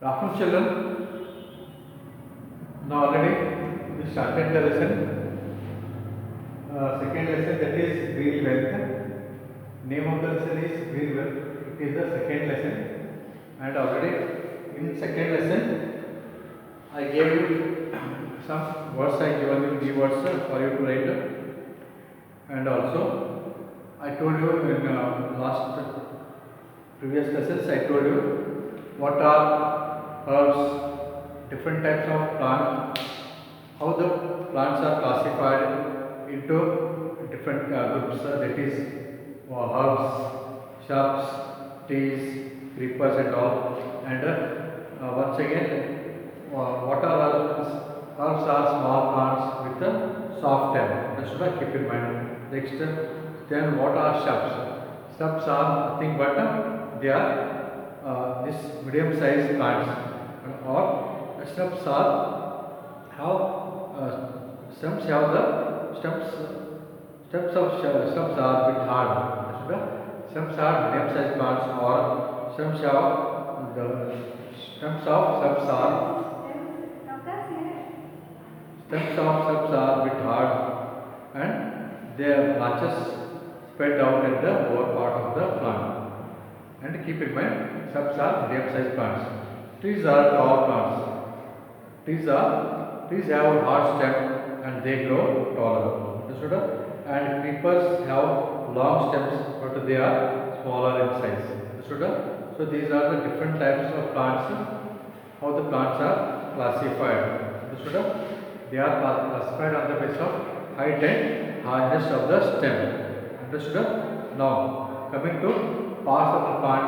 Good afternoon, children. Now already we started the lesson. Second lesson, that is green wealth. Name of the lesson is green wealth. It is the second lesson, and already in second lesson I gave you some words. I given you the words for you to write, and also I told you in last previous lessons I told you what are herbs, different types of plants, how the plants are classified into different groups, that is herbs, shrubs, trees, creepers and all. And once again, what are herbs? Herbs are small plants with a soft stem. That should keep in mind. Next, then what are shrubs? Shrubs are nothing but they are this medium sized plants, or shrubs are how stems have the stems of shrubs are bit hard. Stems are medium sized plants, or stems have the stems of shrubs are bit hard, and their branches spread out at the lower part of the plant. And keep in mind, shrubs are medium sized plants. Trees are tall plants. Trees have hard stem and they grow taller. Understood? And creepers have long stems, but they are smaller in size. Understood? So these are the different types of plants. How the plants are classified. Understood? They are classified on the basis of height and hardness of the stem. Understood? Now coming to parts of the plant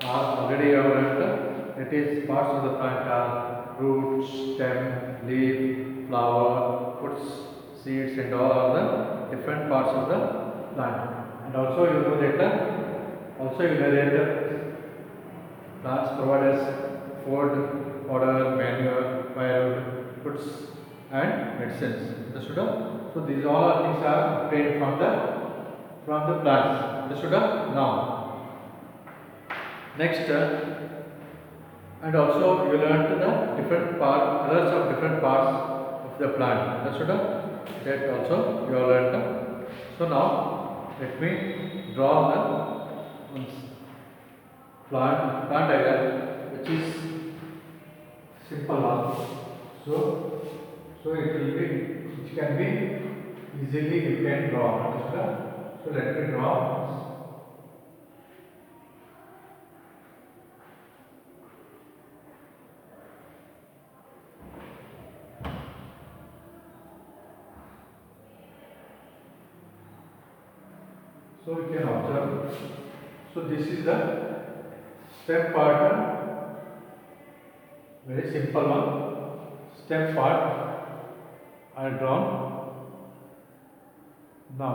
are already learned. It is parts of the plant are root, stem, leaf, flower, fruits, seeds, and all are the different parts of the plant. And also you know that plants provide us food, fodder, manure, firewood, fruits, and medicines. Understood? So these all things are obtained from the plants. Understood? Now, next, and also you learned the different colors of different parts of the plant. Understood? That also you have learned. So now let me draw the plant diagram, which is simple one. So it will be, which can be easily you can draw. Understood? So let me draw. So you can observe. So this is the stem part, very simple one. Stem part I drawn. Now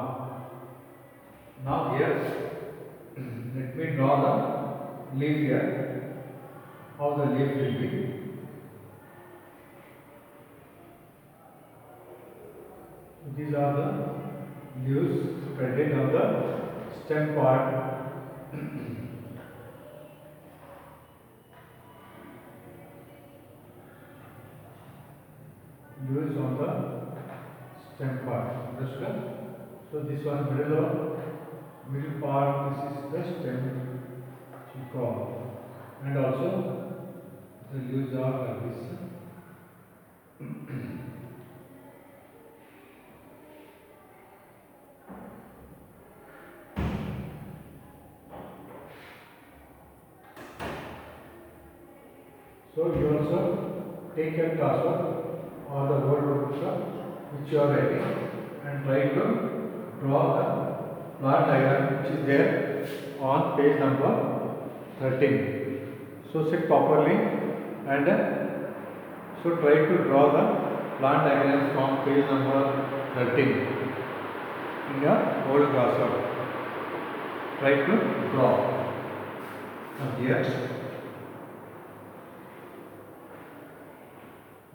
here let me draw the leaf here. How the leaf will be. These are the leaves spreading on the stem part. Leaves on the stem part. Understood? So this one middle part, this is the stem called, and also the leaves are like this. So you also take your classwork or the word books which you are writing and try to draw the plant diagram which is there on page number 13. So sit properly and so try to draw the plant diagram from page number 13 in your old classwork. Try to draw. Now here.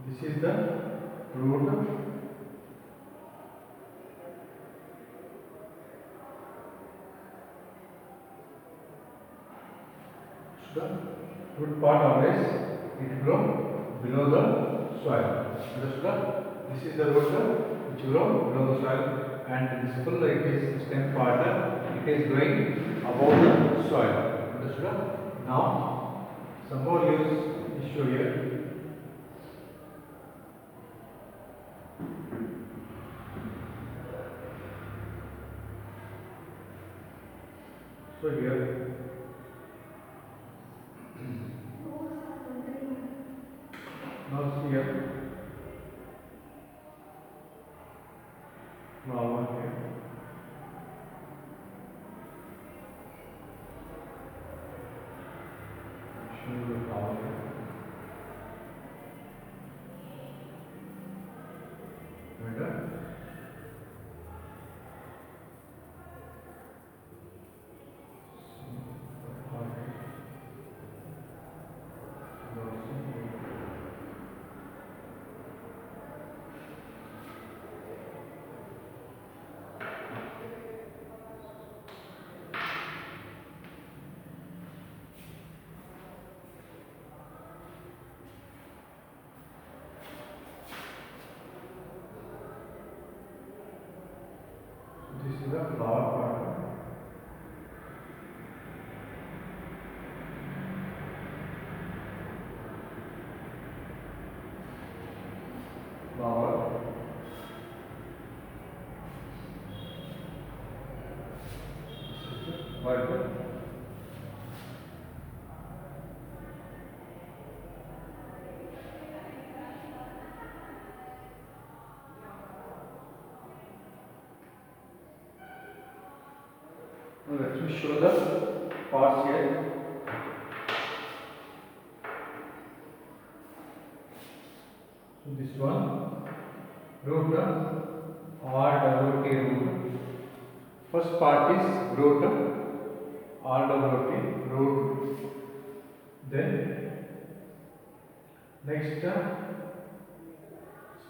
This is the root. The root part always it grow below the soil. Understood? This is the root which grow below the soil, and this full it is stem part. It is growing above the soil. Understood? Now some more leaves is shown here. So here, now see here, flower here. Show the flower here. Right? This is the flower part. Flower. This is the bud. Now let me show the parts here. So this one, root, RWT root. First part is root, RWT root. Then next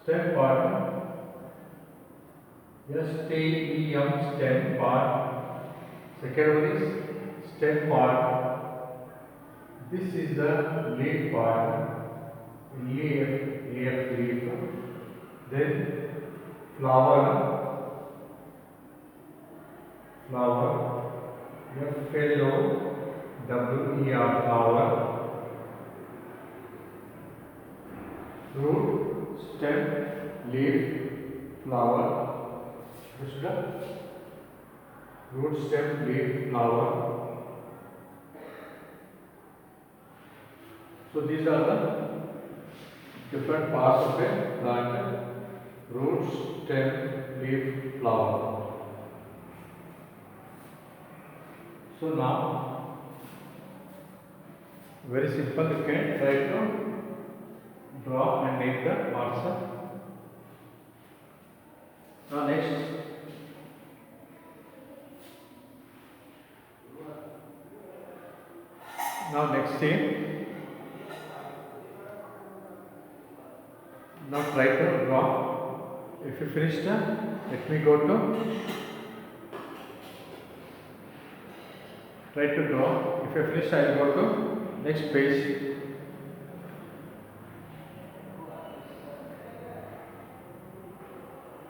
stem part, STEM stem part. Second one is stem part. This is the leaf part. Leaf. Then flower. FLOWER, flower. Root, stem, leaf, flower. Understood? Root, stem, leaf, flower. So these are the different parts of a plant: root, stem, leaf, flower. So now, very simple, you can try to draw and name the parts. Now next, scene. Now try to draw. If you finished, let me go to try to draw. If you finish, I will go to next page.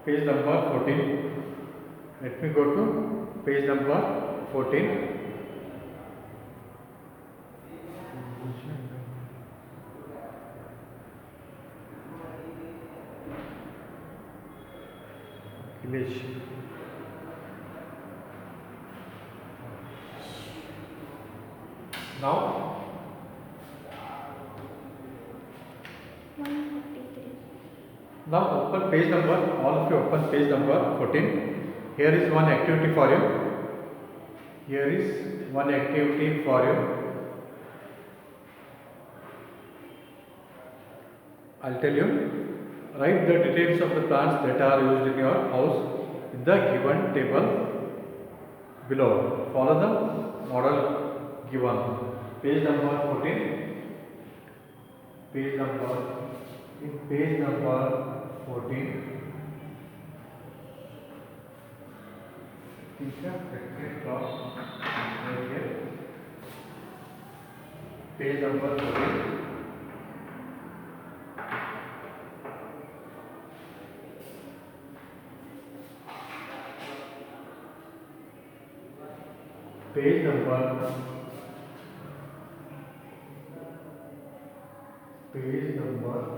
Page number 14. Let me go to page number 14. Village. Now, 153. now open page number, all of you open page number 14. Here is one activity for you. Here is one activity for you. I'll tell you. Write the details of the plants that are used in your house in the given table below. Follow the model given. Page number 14. Page number 14. Teacher, cross right here. Page number 14. page number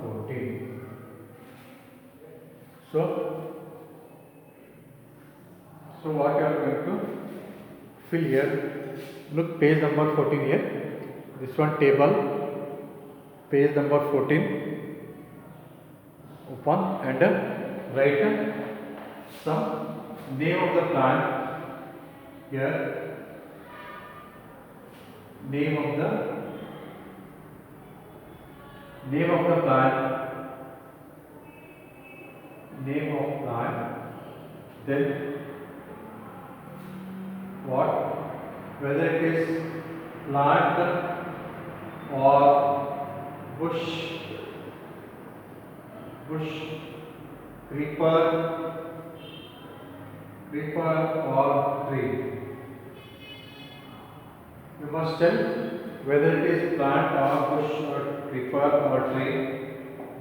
14. So what you are going to fill here? Look, page number 14 here. This one table, page number 14. Open and write some name of the plant here. Name of the plant. Name of plant. Then what? Whether it is plant or bush, creeper or tree. You must tell whether it is plant or bush or creeper or tree.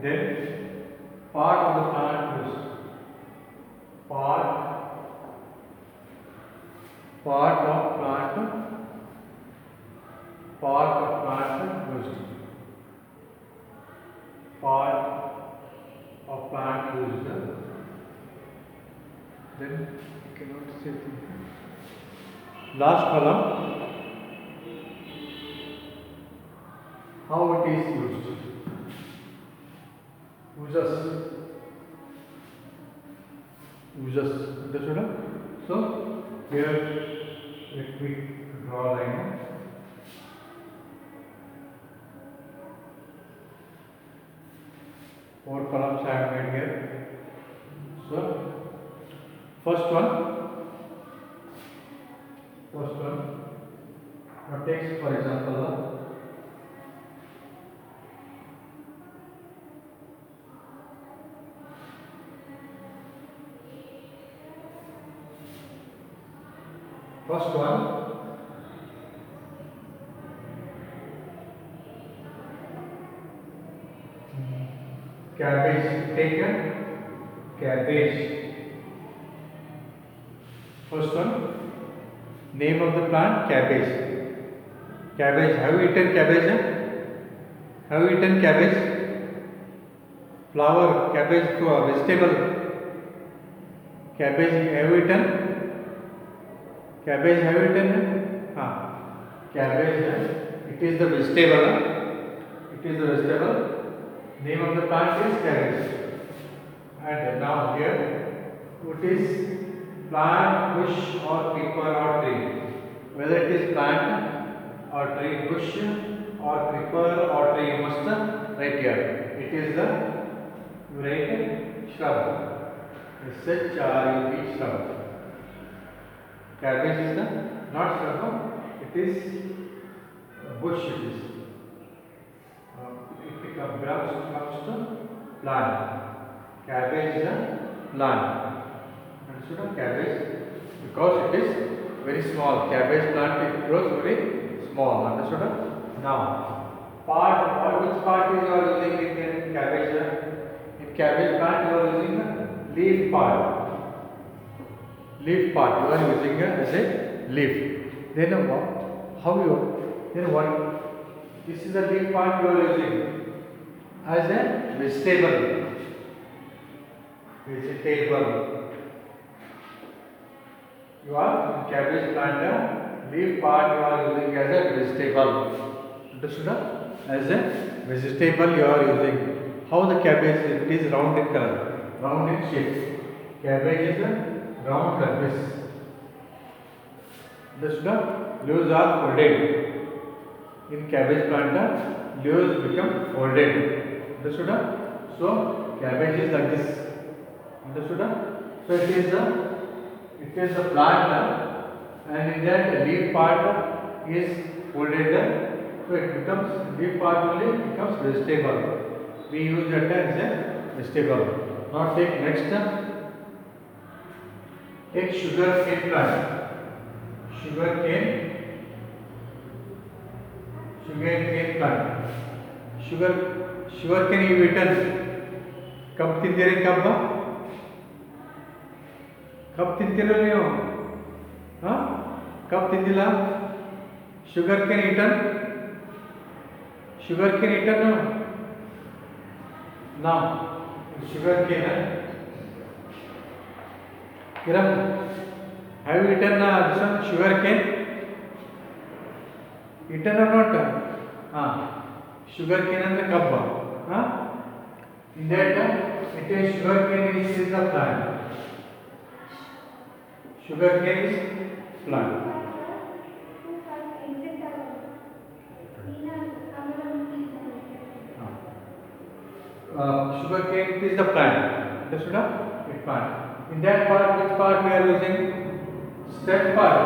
Then part of the plant used. Part of plant used. Part of plant used. Then you cannot say things. Last column, how it is used. Uses. Understood? So here let me draw a line. Four columns I have made here. So first one. Now take for example first one. Cabbage. Take a cabbage. First one. Name of the plant, cabbage. Cabbage. Have you eaten cabbage? Have you eaten cabbage? Flower, cabbage, vegetable. Cabbage, have you eaten? Cabbage, have you eaten? Cabbage, it is the vegetable. Name of the plant is cabbage. And now here, what is plant, bush or creeper or tree? Whether it is plant or tree, bush or creeper or tree, you must write here. It is the shrub. SHRUB, shrub. Cabbage is the not shrub, it is bush. It comes to plant. Cabbage is a plant. Understood? Cabbage, because it is very small. Cabbage plant, it grows very small. Understood? Now, which part is you are using in cabbage? In cabbage plant, you are using the leaf part. You are using as a leaf. Then what? This is the leaf part you are using as a vegetable. You are in cabbage plant, leaf part you are using as a vegetable. Understood? As a vegetable you are using. How the cabbage? It is round in color, round in shape. Cabbage is a round like this. Understood? Leaves are folded. In cabbage plant, leaves become folded. Understood? So cabbage is like this. Understood? So it is a plant, and in that the leaf part is folded, so it becomes leaf part only becomes vegetable. We use that as a vegetable. Now take next. Take sugar cane plant. Sugar cane plant. Sugar cane you eaten. कब ತಿಂತೀರಿ ಕಬ್ಬ ತಿಂತೀರೋ ನೀವು? ಕಪ್ ತಿಂದಿಲ್ಲ. Sugar cane eaten, sugar cane eaten ನಾವು sugar cane Kiran have you eaten this one sugar cane eaten or not? ಹಾಂ, sugar cane ಅಂದರೆ ಕಬ್ಬ. ಹಾಂ, in that it is sugar cane is the plant. Sugar cane is plant. Sugar cane is the plant. Understood? It plant. In that part, which part we are using? Stem part.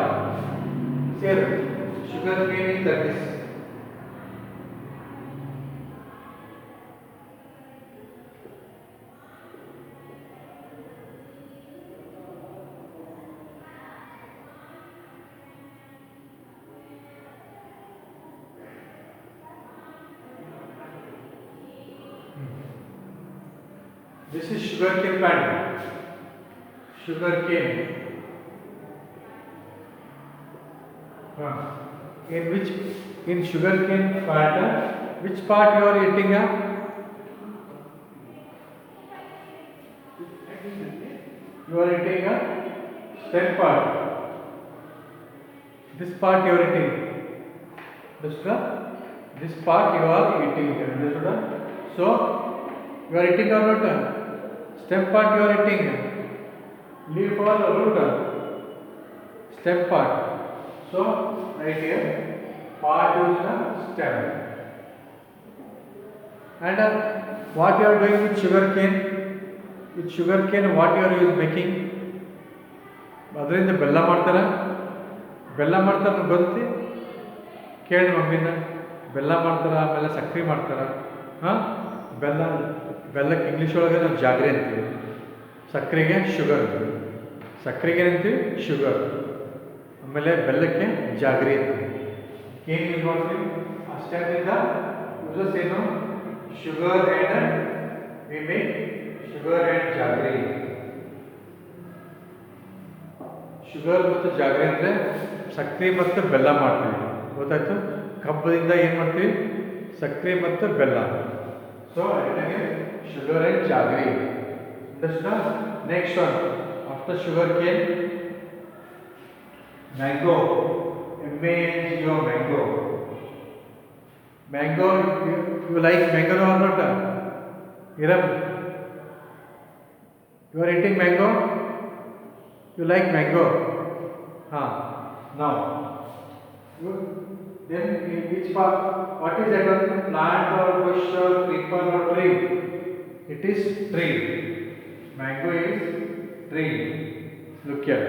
Here, sugar cane is that is. This is sugarcane plant. Sugarcane. In sugarcane plant, which part you are eating? You are eating a stem part. This part you are eating. This part you are eating. So you are eating or not? Stem part you are eating. Leaf or root? Stem part. So right here, part is the stem. And what you are doing with sugar cane? With sugar cane, what you are making? ಅದರಿಂದ ಬೆಲ್ಲ ಮಾಡ್ತಾರೆ. ಬೆಲ್ಲ ಮಾಡ್ತಾರೆ ಗೊತ್ತಿ? ಕೇಳಿ ಮಮ್ಮಿನ. ಬೆಲ್ಲ ಮಾಡ್ತಾರೆ, ಆಮೇಲೆ ಸಕ್ಕರೆ ಮಾಡ್ತಾರೆ. ಹಾಂ, ಬೆಲ್ಲಕ್ಕೆ ಇಂಗ್ಲೀಷ್ ಒಳಗೆ ನಾವು ಜಾಗ್ರಿ ಅಂತೀವಿ. ಸಕ್ಕರೆಗೆ ಶುಗರ್, ಸಕ್ಕರೆಗೆ ಅಂತೀವಿ ಶುಗರ್, ಆಮೇಲೆ ಬೆಲ್ಲಕ್ಕೆ ಜಾಗ್ರಿ ಅಂತೀವಿ. ಏನು ಯೂಸ್ ಮಾಡ್ತೀವಿ? ಅಷ್ಟೇನಿಂದ ಯೂಸಸ್ ಏನು? Sugar and we make sugar and jaggery. Sugar ಮತ್ತು ಜಾಗ್ರಿ ಅಂದರೆ ಸಕ್ಕರೆ ಮತ್ತು ಬೆಲ್ಲ ಮಾಡ್ತೀವಿ. ಗೊತ್ತಾಯ್ತು? ಕಬ್ಬದಿಂದ ಏನು ಮಾಡ್ತೀವಿ? ಸಕ್ಕರೆ ಮತ್ತು ಬೆಲ್ಲ. So sugar and jaggery. Understand? Next one, after sugar cane, mango. M-A-N-G-O, mango. Mango, you like mango or not? Hiram, you are eating mango? You like mango? Now, then which part? What is that one? Plant or bush or creeper or tree? It is tree. Mango is tree. Look here.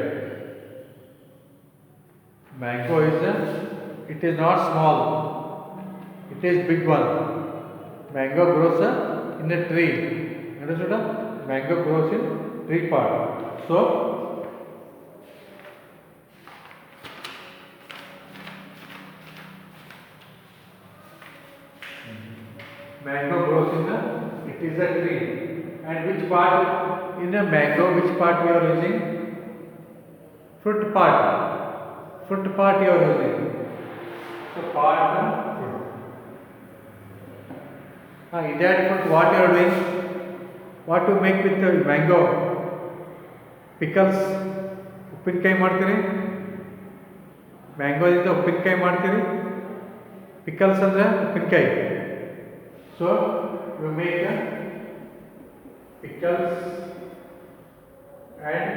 Mango is it is not small. It is big one. Mango grows in a tree. Understood? Mango grows in tree part. So mango grows in it is a tree. And which part in a mango, which part we are using? Fruit part. Fruit part you are using. So part fruit. In that fruit what you are doing? What to make with the mango? Pickles. ಉಪ್ಪಿನಕಾಯಿ ಮಾಡ್ತೀರಿ. ಮ್ಯಾಂಗೋದಿಂದ ಉಪ್ಪಿನಕಾಯಿ ಮಾಡ್ತೀರಿ. Pickles ಅಂದರೆ ಉಪ್ಪಿನಕಾಯಿ. So you make pickles and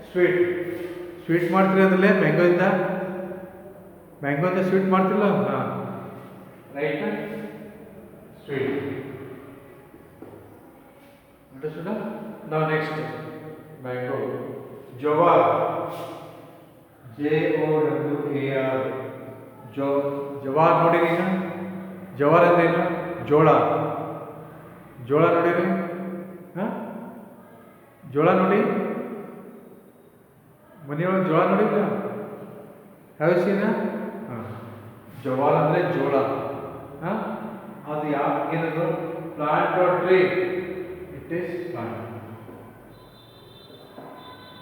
sweet. Sweet ಮಾಡ್ತೀರಿ ಅದರಲ್ಲೇ ಮ್ಯಾಂಗೋದಿಂದ. ಮ್ಯಾಂಗೋದಿಂದ sweet ಮಾಡ್ತಿರಲ್ಲ? ಹಾಂ, right. Sweet. Understood? Now next, mango. Jowar. Jowar. ಜವಾರ್ ನೋಡಿರಿ ಈಗ? ಜವಾರ್ ಅಂದ್ರೇನು? ಜೋಳ. ಜೋಳ ನೋಡಿರಿ? ಹಾಂ, ಜೋಳ ನೋಡಿ. ಮನೆಯೊಳಗೆ ಜೋಳ ನೋಡಿಲ್ಲ? ಹೌಸಿನ? ಹಾಂ, ಜವಾರ್ ಅಂದರೆ ಜೋಳ. ಹಾಂ, ಅದು ಯಾವ ಏನದು? Plant or tree? It is plant.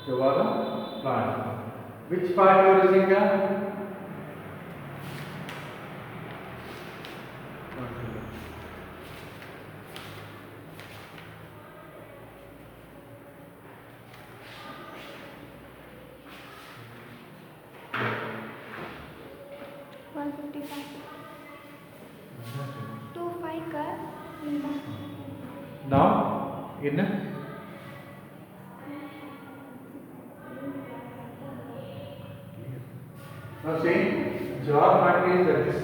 ಜವಾರ plant. Which part you are using? Now, in now see, jar quantity is that this.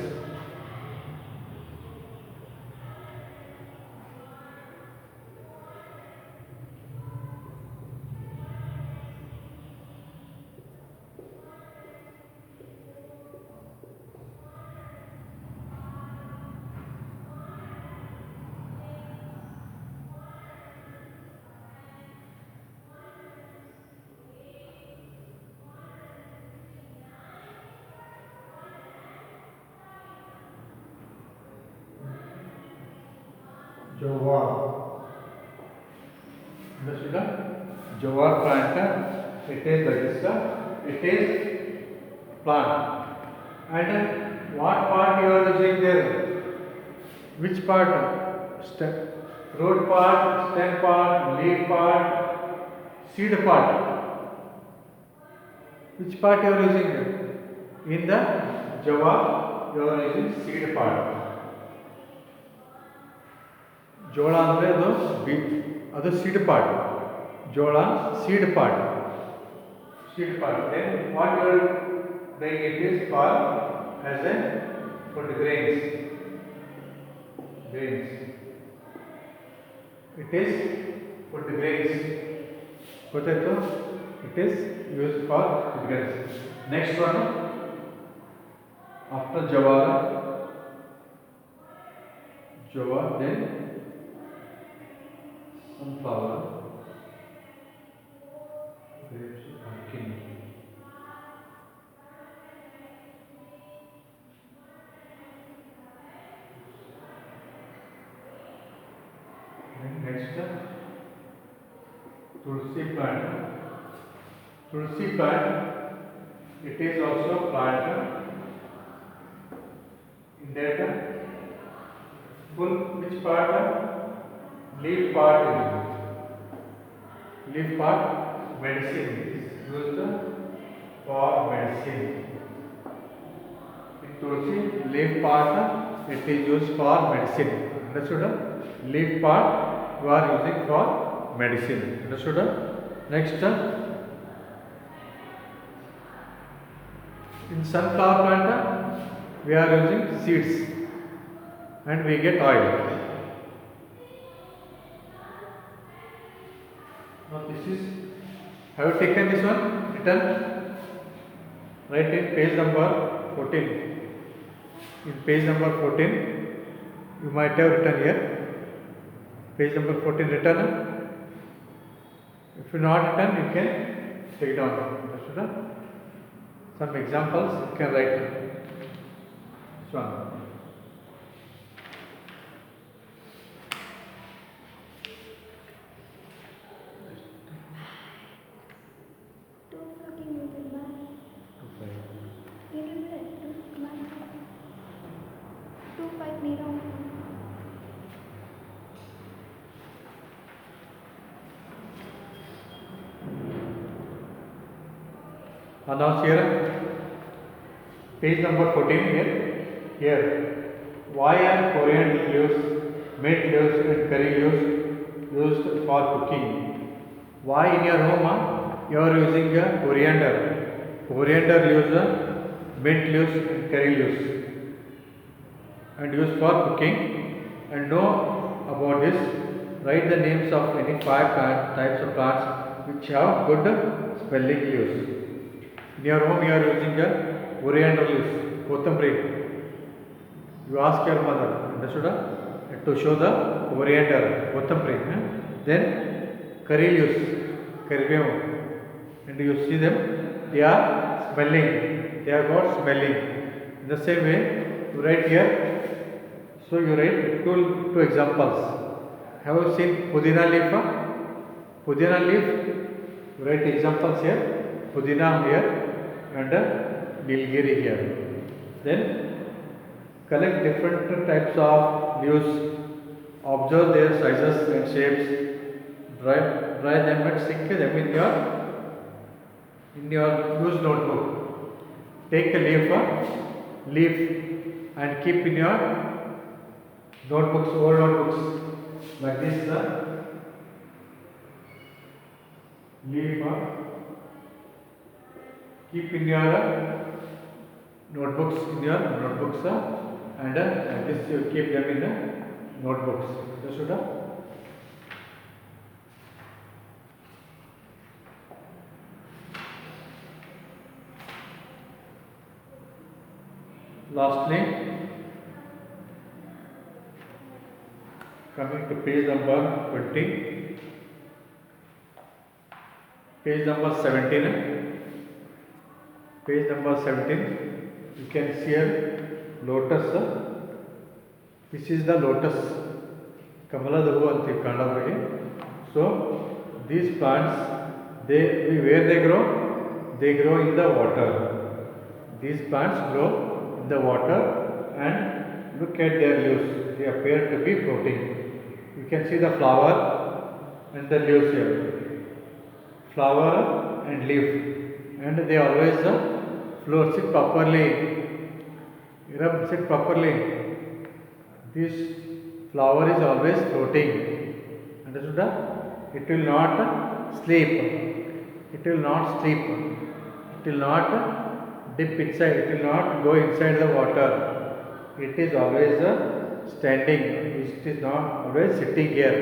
Jowar. Understood? Jowar plant. It is register. It is plant. And what part you are using there? Which part? Stem. Root part, stem part, leaf part, seed part. Which part you are using? In the jowar, you are using seed part. ಜೋಳ ಅಂದರೆ ಅದು seed part. ಜೋಳ seed part. Then what you are doing, it is called as a food grains. It is food grains. ಗೊತ್ತಾಯ್ತು? It is used for food grains. Next one, after jowar, then sunflower, grapes, pumpkin. Then next, tulsi plant. Tulsi plant, it is also plant in that full which part? Leaf part. Leaf part medicine is used for medicine. In tulsi, leaf part it is used for medicine. Understood? Leaf part you are using for medicine. Understood? Next, in sunflower plant we are using seeds and we get oil. Now this is, have you taken this one? Written? Write in page number 14. In page number 14, you might have written here. Page number 14 written. If you not written, you can take down. Understood? Some examples you can write. This one. Now here, page number 14 here. Here, why are coriander leaves, mint leaves and curry leaves used for cooking? Why in your home you are using coriander leaves, mint leaves and curry leaves and used for cooking? And know about this. Write the names of any 5 types of plants which have good smelling leaves. In your home you are using coriander leaves, kothambri. You ask your mother, understood? To show the coriander, kothambri. Then curry leaves, karibevu. And you see them, they are smelling. They are got smelling. In the same way, you write here. So you write two examples. Have you seen pudina leaf? Pudina leaf. You write examples here. Pudina here. and Nilgiri here. Then collect different types of leaves, observe their sizes and shapes, dry them and stick them in your used notebook. Take a leaf and keep in your notebooks, old notebooks like this. Leaf keep in your notebooks, and like this you keep them in notebooks. Understood? Lastly, coming to page number 20, page number 17. Page number 17, you can see here lotus. This is the lotus. Kamalada hoo anti kannadavರಿಗೆ. So these plants, where they grow? They grow in the water. These plants grow in the water, and look at their leaves. They appear to be floating. You can see the flower and the leaves here. Flower and leaf, and they always float. Sit properly. Sit properly. This flower is always floating. Understood? It will not sleep. It will not sleep. It will not dip inside. It will not go inside the water. It is always standing. It is not always sitting here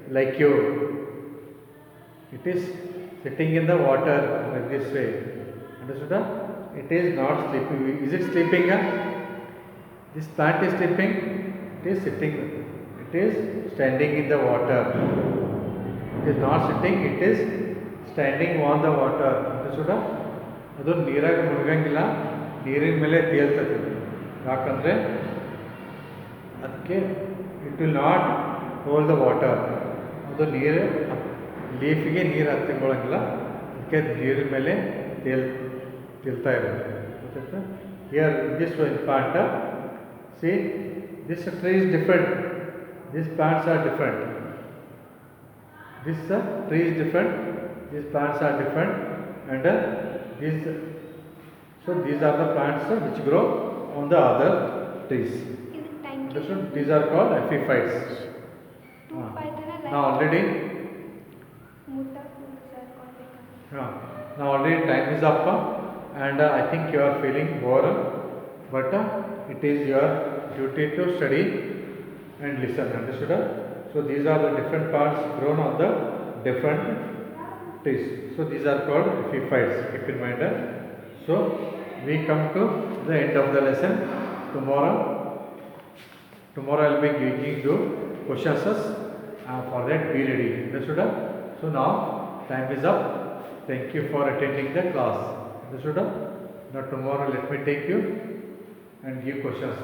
like you. It is sitting in the water like this way. Understood? It is not sleeping. Is it sleeping? This plant is sleeping. It is sitting. It is standing in the water. It is not sitting. It is standing on the water. Understood? ಅದು ನೀರಾಗಿ ಮುಳುಗಂಗಿಲ್ಲ, ನೀರಿನ ಮೇಲೆ ತೇಲ್ತದೆ. ಯಾಕಂದರೆ ಅದಕ್ಕೆ it will not hold the water. ಅದು ನೀರು ಲೀಫಿಗೆ ನೀರು ಹತ್ತಿಕೊಳ್ಳಂಗಿಲ್ಲ, ಅದಕ್ಕೆ ನೀರಿನ ಮೇಲೆ ತೇಲ್ತಾ ಇರುತ್ತೆ. Here this plant, see this tree is different, these plants are different, this tree is different, these plants are different, and these are the plants which grow on the other trees. These are called epiphytes. Now already time is up, and I think you are feeling bored, but it is your duty to study and listen. Understood? So these are the different parts grown on the different trees. So these are called epiphytes. Keep in mind. So we come to the end of the lesson. Tomorrow I will be giving you questions. For that, be ready. Understood? So now time is up. Thank you for attending the class. Understood? Now tomorrow let me take you and give questions.